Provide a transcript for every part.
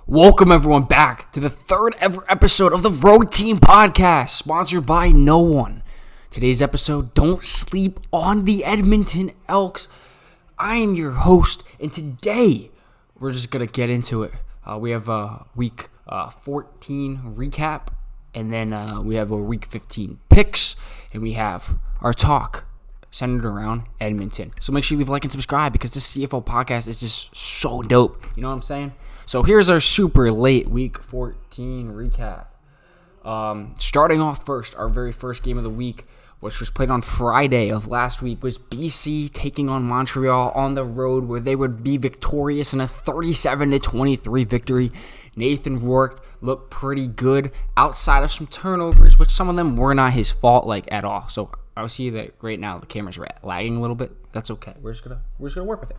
Welcome everyone back to the third ever episode of the Road Team Podcast, sponsored by no one. Today's episode, don't sleep on the Edmonton Elks. I am your host, and today we're just going to get into it. We have a week 14 recap, and then we have a week 15 picks, and we have our talk centered around Edmonton. So make sure you leave a like and subscribe because this CFL podcast is just so dope. You know what I'm saying? So here's our super late week 14 recap. Starting off first, our very first game of the week, which was played on Friday of last week, was BC taking on Montreal on the road, where they would be victorious in a 37-23 victory. Nathan Rourke looked pretty good outside of some turnovers, which some of them were not his fault at all. So I see that right now the cameras are lagging a little bit. That's okay. We're just gonna work with it.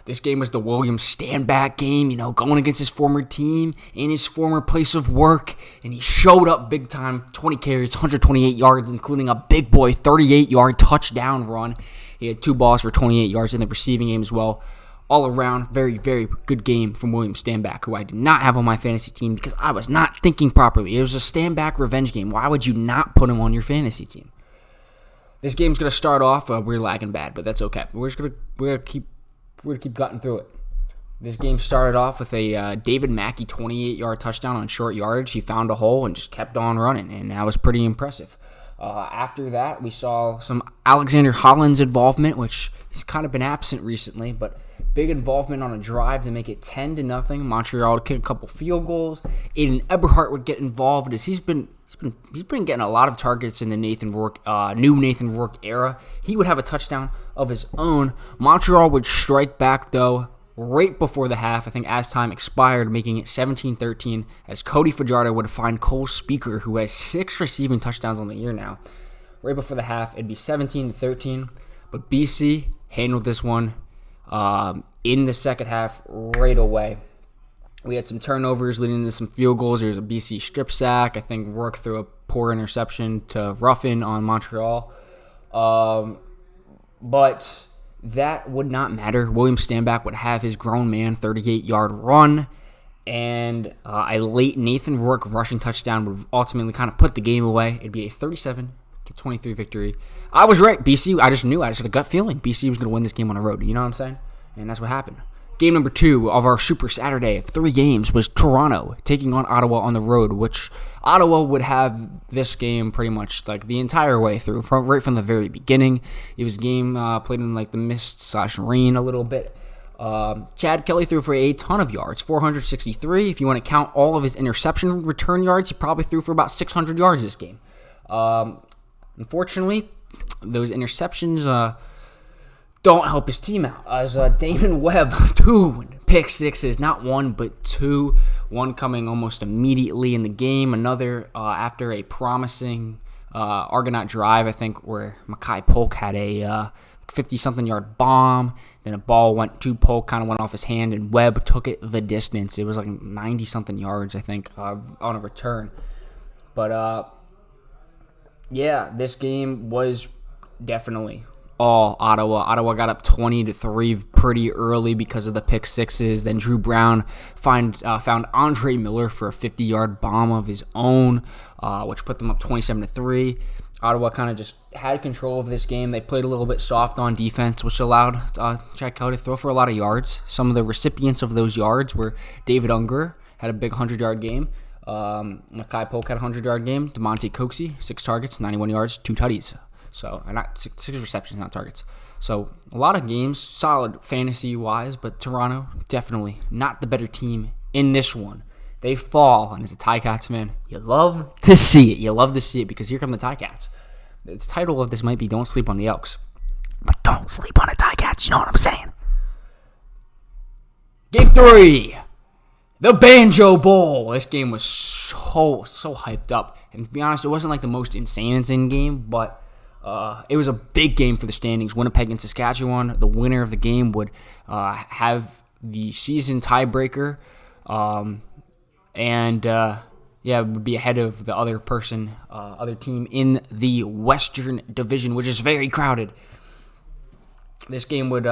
This game was the Williams stand-back game, going against his former team in his former place of work, and he showed up big time, 20 carries, 128 yards, including a big boy 38-yard touchdown run. He had 2 balls for 28 yards in the receiving game as well. All around, very, very good game from Williams stand-back, who I did not have on my fantasy team because I was not thinking properly. It was a stand-back revenge game. Why would you not put him on your fantasy team? This game's going to start off, we're lagging bad, but that's okay. We're going to keep cutting through it. This game started off with a David Mackey 28-yard touchdown on short yardage. He found a hole and just kept on running, and that was pretty impressive. After that, we saw some Alexander Holland's involvement, which he's kind of been absent recently, but big involvement on a drive to make it 10-0. Montreal would kick a couple field goals. Aiden Eberhardt would get involved as he's been getting a lot of targets in the new Nathan Rourke era. He would have a touchdown of his own. Montreal would strike back, though, right before the half, I think as time expired, making it 17-13, as Cody Fajardo would find Cole Speaker, who has 6 receiving touchdowns on the year now. Right before the half, it'd be 17-13, but BC handled this one in the second half right away. We had some turnovers leading to some field goals. There was a BC strip sack. I think Rourke threw a poor interception to Ruffin on Montreal. But that would not matter. William Stanback would have his grown man 38-yard run, and a late Nathan Rourke rushing touchdown would ultimately kind of put the game away. It'd be a 37-23 victory. I was right. BC, I just had a gut feeling BC was going to win this game on the road. You know what I'm saying? And that's what happened. Game number 2 of our Super Saturday of 3 games was Toronto taking on Ottawa on the road, which Ottawa would have this game pretty much the entire way through, right from the very beginning. It was a game played in the mist/rain a little bit. Chad Kelly threw for a ton of yards, 463. If you want to count all of his interception return yards, he probably threw for about 600 yards this game. Unfortunately, those interceptions don't help his team out, as Damon Webb, 2 pick sixes, not 1 but 2, one coming almost immediately in the game, another after a promising Argonaut drive, I think, where Makai Polk had a 50-something yard bomb, then a ball went to Polk, kind of went off his hand, and Webb took it the distance. It was 90-something yards, I think, on a return. But yeah, this game was definitely all Ottawa. Ottawa got up 20-3 pretty early because of the pick sixes. Then Drew Brown found Andre Miller for a 50-yard bomb of his own, which put them up 27-3. Ottawa kind of just had control of this game. They played a little bit soft on defense, which allowed Chad Kelly to throw for a lot of yards. Some of the recipients of those yards were David Unger, had a big 100-yard game. Makai Polk had a 100-yard game. DeMonte Coxey, 6 targets, 91 yards, 2 tutties. So, not 6 receptions, not targets. So, a lot of games, solid fantasy-wise, but Toronto, definitely not the better team in this one. They fall, and as a Ticats fan, you love to see it. You love to see it because here come the Ticats. The title of this might be Don't Sleep on the Elks, but don't sleep on the Ticats, you know what I'm saying? Game 3, the Banjo Bowl. This game was so hyped up. And to be honest, it wasn't the most insane game, but it was a big game for the standings. Winnipeg and Saskatchewan. The winner of the game would have the season tiebreaker, and would be ahead of the other team in the Western Division, which is very crowded. This game would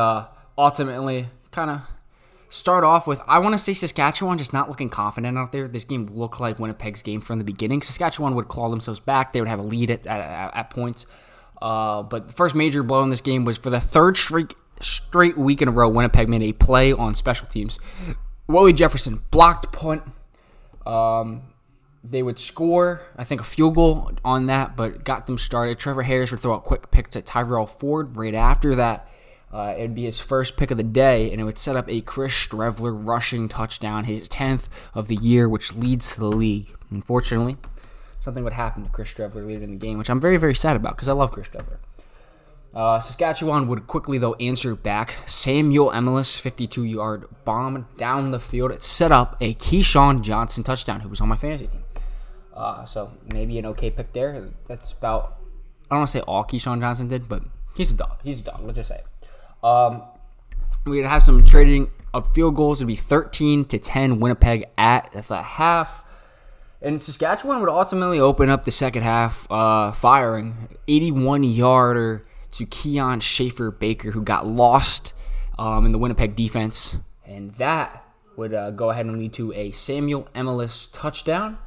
ultimately kind of Start off with, I want to say Saskatchewan just not looking confident out there. This game looked like Winnipeg's game from the beginning. Saskatchewan would claw themselves back. They would have a lead at points. But the first major blow in this game was for the third straight week in a row, Winnipeg made a play on special teams. Wally Jefferson blocked punt. They would score, I think, a field goal on that, but got them started. Trevor Harris would throw a quick pick to Tyrell Ford right after that. It would be his first pick of the day, and it would set up a Chris Streveler rushing touchdown, his 10th of the year, which leads to the league. Unfortunately, something would happen to Chris Streveler later in the game, which I'm very, very sad about because I love Chris Streveler. Saskatchewan would quickly, though, answer back. Samuel Emelis, 52-yard bomb down the field. It set up a Keyshawn Johnson touchdown, who was on my fantasy team. So maybe an okay pick there. That's about, I don't want to say all Keyshawn Johnson did, but he's a dog. Let's just say it. We'd have some trading of field goals. It would be 13-10 Winnipeg at the half. And Saskatchewan would ultimately open up the second half, firing 81-yarder to Keon Schaefer-Baker, who got lost in the Winnipeg defense. And that would go ahead and lead to a Samuel Emelis touchdown.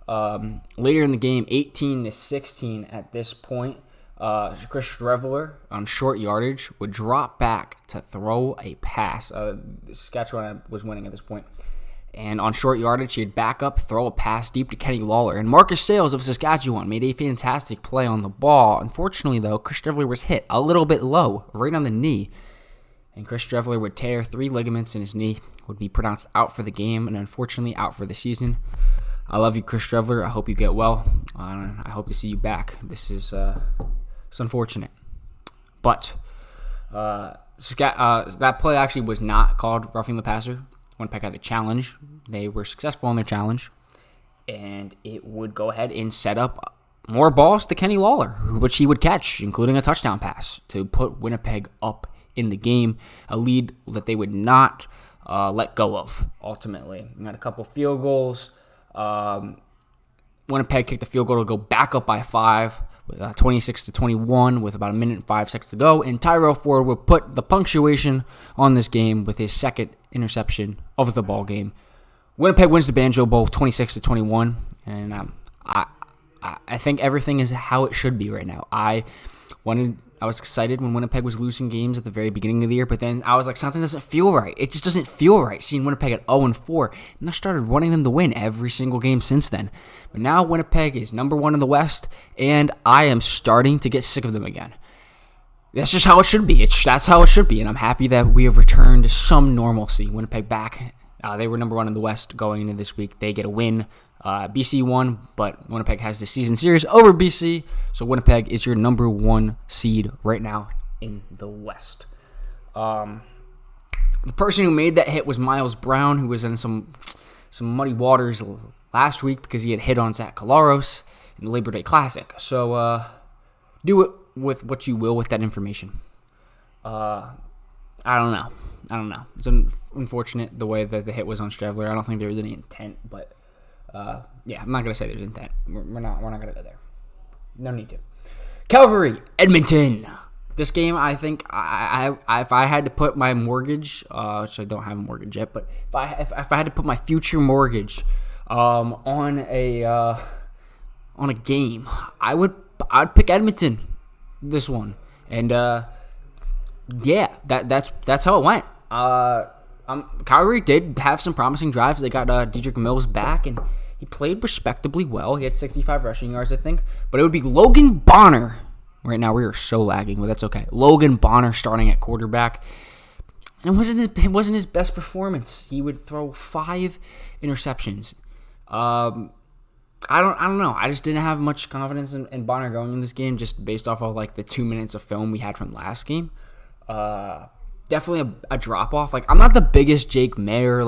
Later in the game, 18-16 at this point. Chris Streveler on short yardage would drop back to throw a pass. Saskatchewan was winning at this point. And on short yardage, he'd back up, throw a pass deep to Kenny Lawler. And Marcus Sayles of Saskatchewan made a fantastic play on the ball. Unfortunately, though, Chris Streveler was hit a little bit low, right on the knee. And Chris Streveler would tear 3 ligaments in his knee, would be pronounced out for the game, and unfortunately out for the season. I love you, Chris Streveler. I hope you get well. I hope to see you back. This is it's unfortunate. But that play actually was not called roughing the passer. Winnipeg had the challenge. They were successful in their challenge. And it would go ahead and set up more balls to Kenny Lawler, which he would catch, including a touchdown pass, to put Winnipeg up in the game, a lead that they would not let go of, ultimately. We had a couple field goals. Winnipeg kicked the field goal to go back up by 5, 26-21 with about a minute and 5 seconds to go, and Tyrell Ford would put the punctuation on this game with his second interception of the ball game. Winnipeg wins the Banjo Bowl 26-21, and I think everything is how it should be right now. I was excited when Winnipeg was losing games at the very beginning of the year, but then I was like, something doesn't feel right. It just doesn't feel right seeing Winnipeg at 0-4, and I started wanting them to win every single game since then. But now Winnipeg is number 1 in the West, and I am starting to get sick of them again. That's just how it should be. That's how it should be, and I'm happy that we have returned to some normalcy. Winnipeg back. They were number 1 in the West going into this week. They get a win. BC won, but Winnipeg has the season series over BC, so Winnipeg is your number 1 seed right now in the West. The person who made that hit was Miles Brown, who was in some muddy waters last week because he had hit on Zach Collaros in the Labor Day Classic. So do it with what you will with that information. I don't know. It's unfortunate the way that the hit was on Streveler. I don't think there was any intent, but I'm not gonna say there's intent. We're not gonna go there. No need to. Calgary, Edmonton. This game, I think, if I had to put my mortgage, which I don't have a mortgage yet, but if I had to put my future mortgage on a game, I'd pick Edmonton. This one, and that's how it went. Calgary did have some promising drives. They got Dedrick Mills back, and he played respectably well. He had 65 rushing yards, I think. But it would be Logan Bonner. Right now, we are so lagging, but that's okay. Logan Bonner starting at quarterback. And it wasn't his best performance. He would throw 5 interceptions. I don't know. I just didn't have much confidence in Bonner going in this game, just based off of like the 2 minutes of film we had from last game. Definitely a drop off. Like, I'm not the biggest Jake Mayer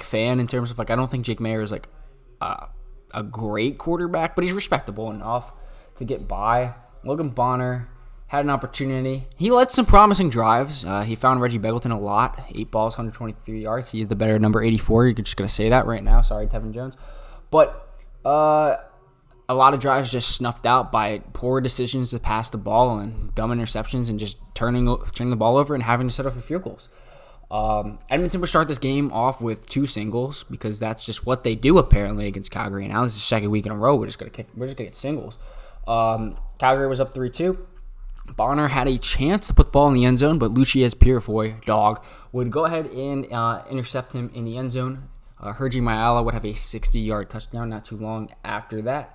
fan in terms of I don't think Jake Mayer is a great quarterback, but he's respectable enough to get by. Logan Bonner had an opportunity. He led some promising drives. He found Reggie Begelton a lot. 8 balls, 123 yards. He's the better number 84. You're just going to say that right now. Sorry, Tevin Jones. But a lot of drives just snuffed out by poor decisions to pass the ball and dumb interceptions and just turning the ball over and having to set up for field goals. Edmonton would start this game off with 2 singles because that's just what they do apparently against Calgary. And now this is the second week in a row. We're just gonna get singles. Calgary was up 3-2. Bonner had a chance to put the ball in the end zone, but Lucius Purifoy, dog, would go ahead and intercept him in the end zone. Hergy Mayala would have a 60-yard touchdown not too long after that.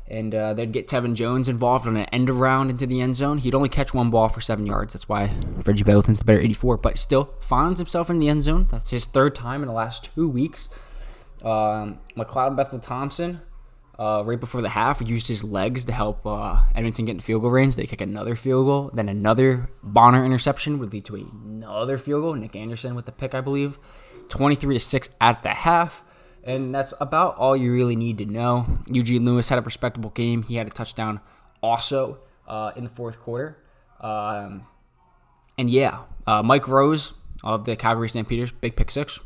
And they'd get Tevin Jones involved on an end around into the end zone. He'd only catch one ball for 7 yards. That's why Reggie Bettleton's the better 84. But still finds himself in the end zone. That's his 3rd time in the last 2 weeks. McLeod Bethel-Thompson, right before the half, used his legs to help Edmonton get in field goal range. They kick another field goal. Then another Bonner interception would lead to another field goal. Nick Anderson with the pick, I believe. 23-6 at the half. And that's about all you really need to know. Eugene Lewis had a respectable game. He had a touchdown also in the 4th quarter. Mike Rose of the Calgary Stampeders, big pick 6. At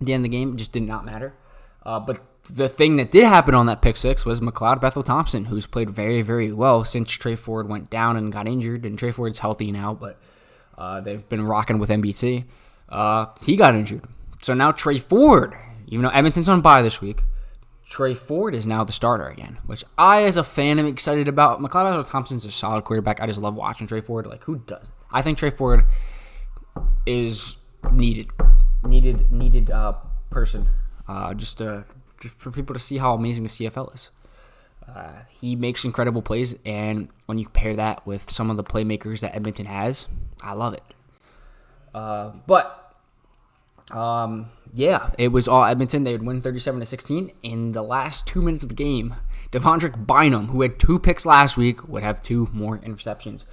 the end of the game, it just did not matter. But the thing that did happen on that pick 6 was McLeod Bethel-Thompson, who's played very, very well since Trey Ford went down and got injured. And Trey Ford's healthy now, but they've been rocking with NBC. He got injured. So now Trey Ford, even though Edmonton's on bye this week, Trey Ford is now the starter again, which I, as a fan, am excited about. McLeod Bethel-Thompson's a solid quarterback. I just love watching Trey Ford. Like, who does? I think Trey Ford is needed person, just for people to see how amazing the CFL is. He makes incredible plays, and when you pair that with some of the playmakers that Edmonton has, I love it. It was all Edmonton. They would win 37-16. In the last 2 minutes of the game, Devondrick Bynum, who had 2 picks last week, would have 2 more interceptions,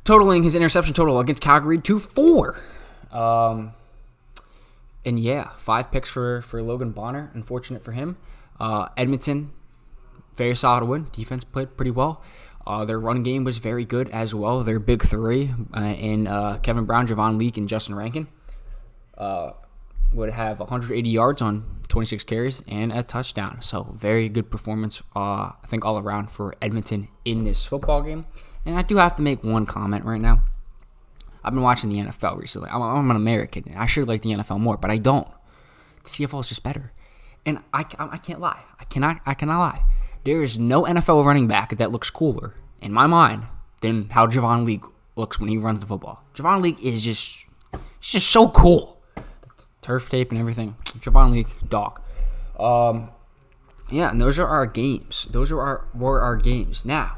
totaling his interception total against Calgary to 4. 5 picks for Logan Bonner. Unfortunate for him. Edmonton, very solid win. Defense played pretty well. Their run game was very good as well. Their big 3 in Kevin Brown, Javon Leake, and Justin Rankin would have 180 yards on 26 carries and a touchdown. So very good performance, I think, all around for Edmonton in this football game. And I do have to make one comment right now. I've been watching the NFL recently. I'm an American, and I should like the NFL more, but I don't. The CFL is just better. And I can't lie. I cannot lie. There is no NFL running back that looks cooler, in my mind, than how Javon Leake looks when he runs the football. Javon Leake is just so cool. Turf tape and everything. Javon Leake, dog. And those are our games. Were our games. Now,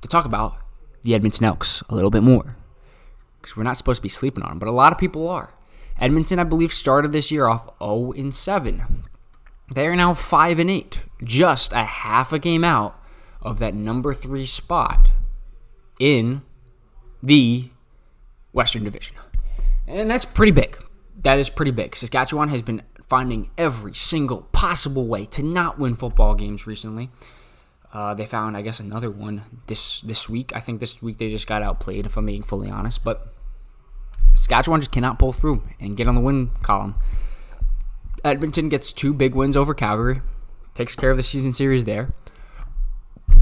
to talk about the Edmonton Elks a little bit more, because we're not supposed to be sleeping on them, but a lot of people are. Edmonton, I believe, started this year off 0-7. They are now 5-8, just a half a game out of that number 3 spot in the Western Division. And that's pretty big. That is pretty big. Saskatchewan has been finding every single possible way to not win football games recently. They found, I guess, another one this week. I think this week they just got outplayed, if I'm being fully honest. But Saskatchewan just cannot pull through and get on the win column. Edmonton gets 2 big wins over Calgary, takes care of the season series there,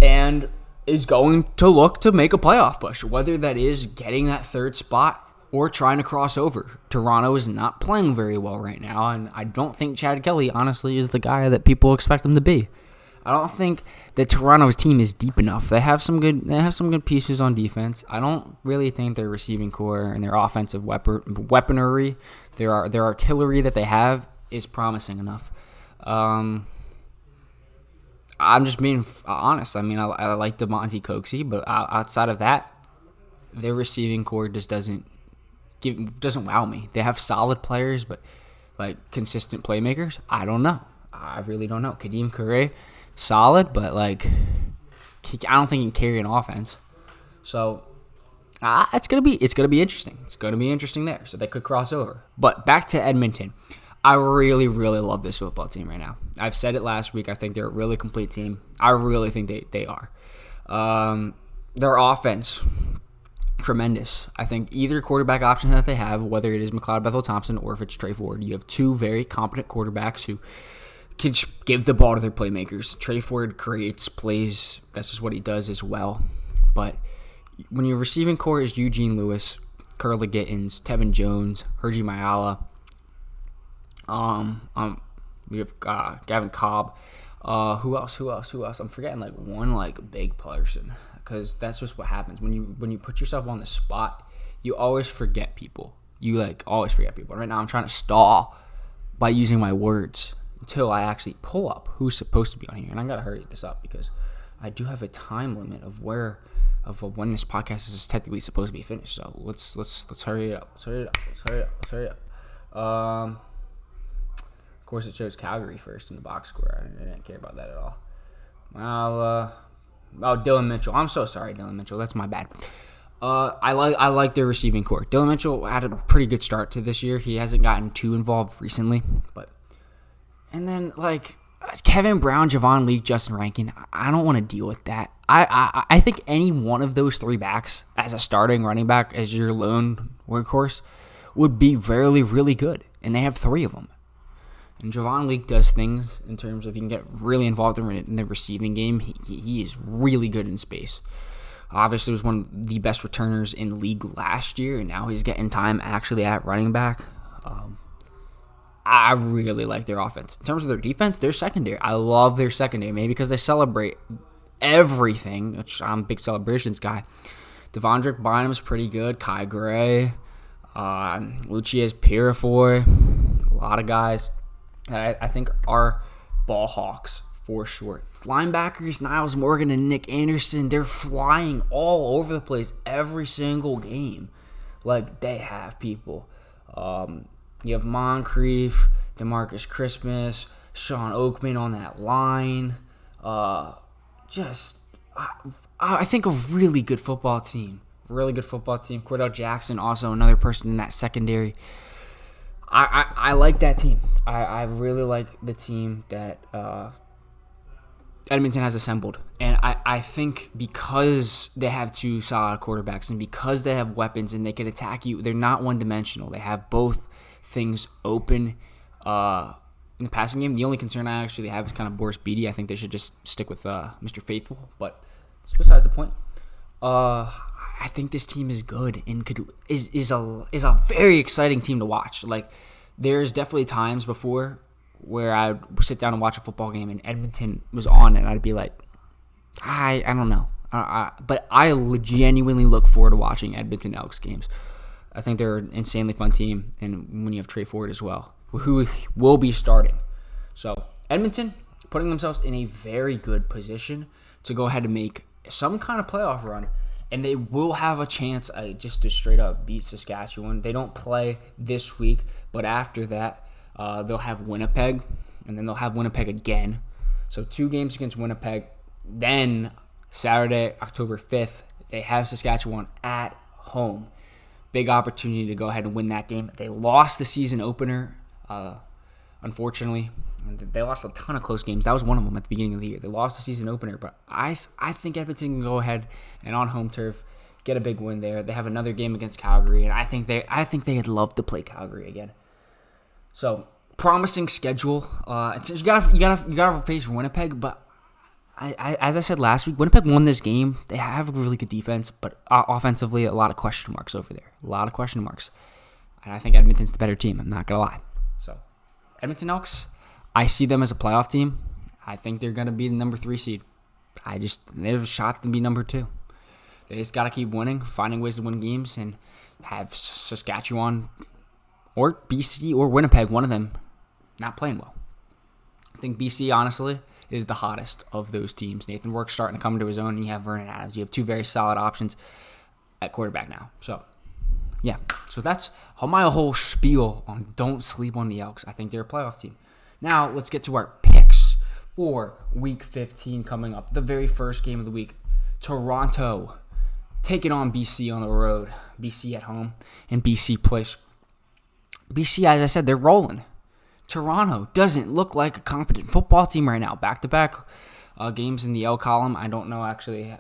and is going to look to make a playoff push, whether that is getting that 3rd spot or trying to cross over. Toronto is not playing very well right now, and I don't think Chad Kelly, honestly, is the guy that people expect him to be. I don't think that Toronto's team is deep enough. They have some good pieces on defense. I don't really think their receiving core and their offensive weaponry, their artillery that they have, is promising enough. I'm just being honest. I mean, I like DeMonte Coxey, but outside of that, their receiving core just doesn't wow me. They have solid players, but like consistent playmakers, I don't know. I really don't know. Kadeem Carey, solid, but like I don't think he can carry an offense. So it's gonna be interesting. It's gonna be interesting there. So they could cross over. But back to Edmonton. I really, really love this football team right now. I've said it last week. I think they're a really complete team. I really think they are. Their offense, tremendous. I think either quarterback option that they have, whether it is McLeod Bethel-Thompson or if it's Trey Ford, you have 2 very competent quarterbacks who can give the ball to their playmakers. Trey Ford creates plays. That's just what he does as well. But when your receiving core is Eugene Lewis, Curly Gittins, Tevin Jones, Hergy Mayala. We have Gavin Cobb. Who else? I'm forgetting like one like big person, because that's just what happens when you put yourself on the spot. You always forget people. Always forget people. Right now I'm trying to stall by using my words until I actually pull up who's supposed to be on here, and I gotta hurry this up because I do have a time limit of when this podcast is technically supposed to be finished. So let's hurry it up. Let's hurry it up. Of course, it shows Calgary first in the box score. I didn't care about that at all. Dylan Mitchell. I'm so sorry, Dylan Mitchell. That's my bad. I like their receiving core. Dylan Mitchell had a pretty good start to this year. He hasn't gotten too involved recently, and then like Kevin Brown, Javon Leake, Justin Rankin. I don't want to deal with that. I think any one of those three backs as a starting running back, as your lone workhorse, would be really, really good, and they have three of them. And Javon Leake does things in terms of he can get really involved in the receiving game. He is really good in space. Obviously, was one of the best returners in the league last year, and now he's getting time actually at running back. I really like their offense. In terms of their defense, their secondary. I love their secondary, maybe because they celebrate everything, which I'm a big celebrations guy. Devondrick Bynum's pretty good. Kai Gray, Lucius Purifoy, a lot of guys that I think are ball hawks for sure. Linebackers, Niles Morgan and Nick Anderson, they're flying all over the place every single game. Like, they have people. You have Moncrief, DeMarcus Christmas, Sean Oakman on that line. I think a really good football team. Cordell Jackson, also another person in that secondary. I like that team. I really like the team that Edmonton has assembled. And I think because they have two solid quarterbacks and because they have weapons and they can attack you, they're not one-dimensional. They have both things open in the passing game. The only concern I actually have is kind of Boris Beatty. I think they should just stick with Mr. Faithful. But it's besides the point. I think this team is good and is a very exciting team to watch. Like, there's definitely times before where I would sit down and watch a football game and Edmonton was on and I'd be like, I don't know. But I genuinely look forward to watching Edmonton Elks games. I think they're an insanely fun team, and when you have Trey Ford as well, who will be starting. So Edmonton putting themselves in a very good position to go ahead and make some kind of playoff run. And they will have a chance just to straight up beat Saskatchewan. They don't play this week, but after that, they'll have Winnipeg, and then they'll have Winnipeg again. So 2 games against Winnipeg. Then Saturday, October 5th, they have Saskatchewan at home. Big opportunity to go ahead and win that game. They lost the season opener, unfortunately. They lost a ton of close games. That was one of them at the beginning of the year. They lost the season opener, but I think Edmonton can go ahead and on home turf get a big win there. They have another game against Calgary, and I think they'd love to play Calgary again. So promising schedule. You gotta face Winnipeg, but as I said last week, Winnipeg won this game. They have a really good defense, but offensively, a lot of question marks over there. A lot of question marks, and I think Edmonton's the better team. I'm not gonna lie. So Edmonton Elks, I see them as a playoff team. I think they're going to be the number 3 seed. They have a shot to be number 2. They just got to keep winning, finding ways to win games, and have Saskatchewan or BC or Winnipeg, one of them, not playing well. I think BC, honestly, is the hottest of those teams. Nathan Work's starting to come into his own, and you have Vernon Adams. You have 2 very solid options at quarterback now. So, yeah. So that's my whole spiel on don't sleep on the Elks. I think they're a playoff team. Now, let's get to our picks for Week 15 coming up. The very first game of the week. Toronto taking on BC on the road. BC at home and BC place. BC, as I said, they're rolling. Toronto doesn't look like a competent football team right now. Back-to-back games in the L column. I don't know actually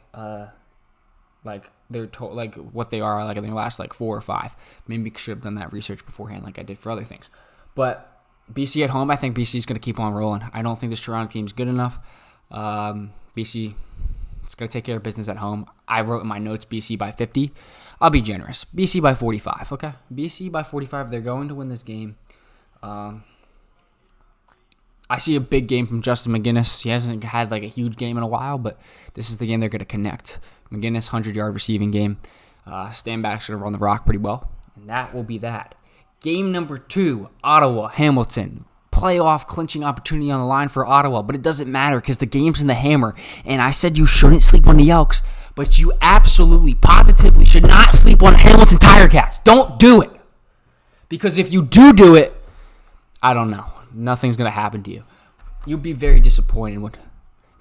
what they are in their last 4 or 5. Maybe should have done that research beforehand like I did for other things. But BC at home, I think BC is going to keep on rolling. I don't think this Toronto team is good enough. BC It's going to take care of business at home. I wrote in my notes BC by 50. I'll be generous. BC by 45, okay? BC by 45. They're going to win this game. I see a big game from Justin McGinnis. He hasn't had like a huge game in a while, but this is the game they're going to connect. McGinnis, 100-yard receiving game. Stanback's going to run the rock pretty well, and that will be that. Game number 2, Ottawa, Hamilton. Playoff clinching opportunity on the line for Ottawa, but it doesn't matter because the game's in the hammer. And I said you shouldn't sleep on the Elks, but you absolutely, positively should not sleep on Hamilton Tiger Cats. Don't do it. Because if you do it, I don't know. Nothing's going to happen to you. You'll be very disappointed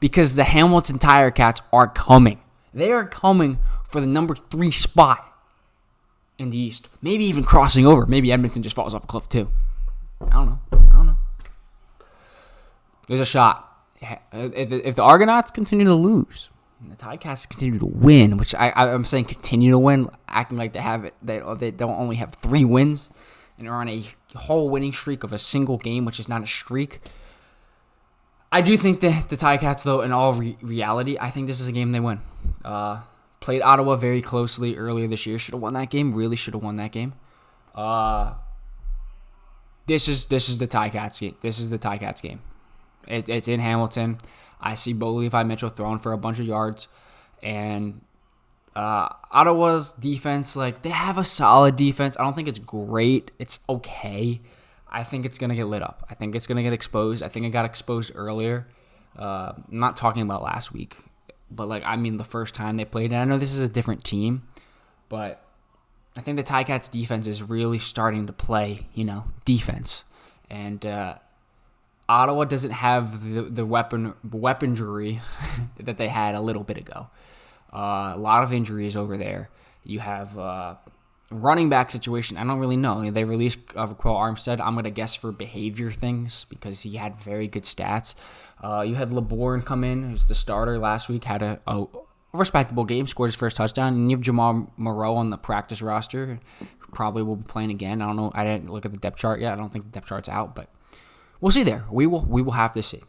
because the Hamilton Tiger Cats are coming. They are coming for the number 3 spot in the East. Maybe even crossing over. Maybe Edmonton just falls off a cliff too. I don't know. There's a shot. If the Argonauts continue to lose, and the Ticats continue to win, which I'm saying continue to win, acting like they have it. They don't only have 3 wins, and they're on a whole winning streak of a single game, which is not a streak. I do think that the Ticats, though, in all reality, I think this is a game they win. Played Ottawa very closely earlier this year. Should have won that game. Really should have won that game. This is the Ticats game. This is the Ticats game. It's in Hamilton. I see Bo Levi Mitchell throwing for a bunch of yards. And Ottawa's defense, like, they have a solid defense. I don't think it's great. It's okay. I think it's going to get lit up. I think it's going to get exposed. I think it got exposed earlier. I'm not talking about last week. But, like, I mean the first time they played. And I know this is a different team. But I think the Ticats defense is really starting to play, defense. And Ottawa doesn't have the weaponry that they had a little bit ago. A lot of injuries over there. You have running back situation. I don't really know. They released Raquel Armstead. I'm going to guess for behavior things because he had very good stats. You had LeBourne come in, who's the starter last week, had a respectable game, scored his first touchdown. And you have Jamal Moreau on the practice roster, who probably will be playing again. I don't know. I didn't look at the depth chart yet. I don't think the depth chart's out, but we'll see there. We will have to see.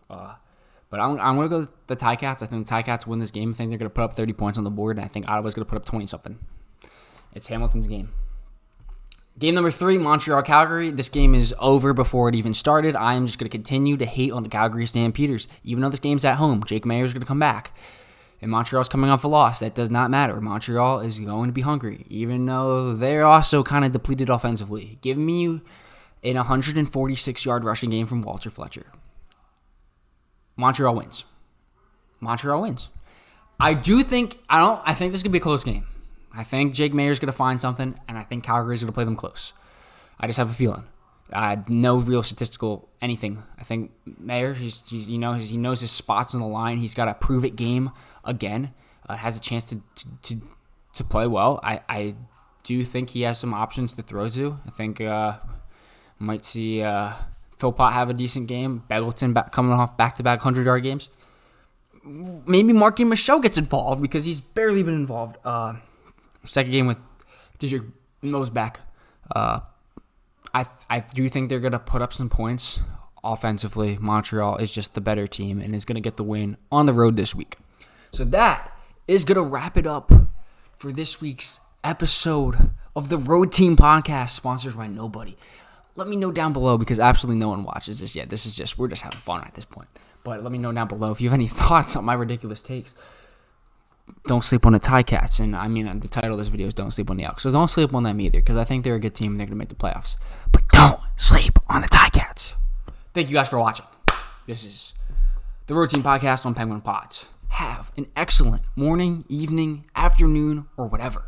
But I'm going to go with the Ticats. I think the Ticats win this game. I think they're going to put up 30 points on the board, and I think Ottawa's going to put up 20-something. It's Hamilton's game. Game number 3, Montreal-Calgary. This game is over before it even started. I am just going to continue to hate on the Calgary Stampeders. Even though this game's at home, Jake Mayer's going to come back. And Montreal's coming off a loss. That does not matter. Montreal is going to be hungry, even though they're also kind of depleted offensively. Give me an 146-yard rushing game from Walter Fletcher. Montreal wins. I think this is going to be a close game. I think Jake Mayer's going to find something, and I think Calgary's going to play them close. I just have a feeling. No real statistical anything. I think Mayer, he knows his spots on the line. He's got a prove-it game again. Has a chance to play well. I do think he has some options to throw to. I think might see Philpott have a decent game. Beggleton coming off back-to-back 100-yard games. Maybe Marky Michaud gets involved because he's barely been involved. Second game with Didrik Mose back. I do think they're going to put up some points offensively. Montreal is just the better team and is going to get the win on the road this week. So that is going to wrap it up for this week's episode of the Road Team Podcast, sponsored by nobody. Let me know down below because absolutely no one watches this yet. We're just having fun at this point. But let me know down below if you have any thoughts on my ridiculous takes. Don't sleep on the Ticats. And I mean, the title of this video is Don't Sleep on the Elks. So don't sleep on them either because I think they're a good team and they're going to make the playoffs. But don't sleep on the Ticats. Thank you guys for watching. This is the Road Team Podcast on Penguin Pods. Have an excellent morning, evening, afternoon, or whatever.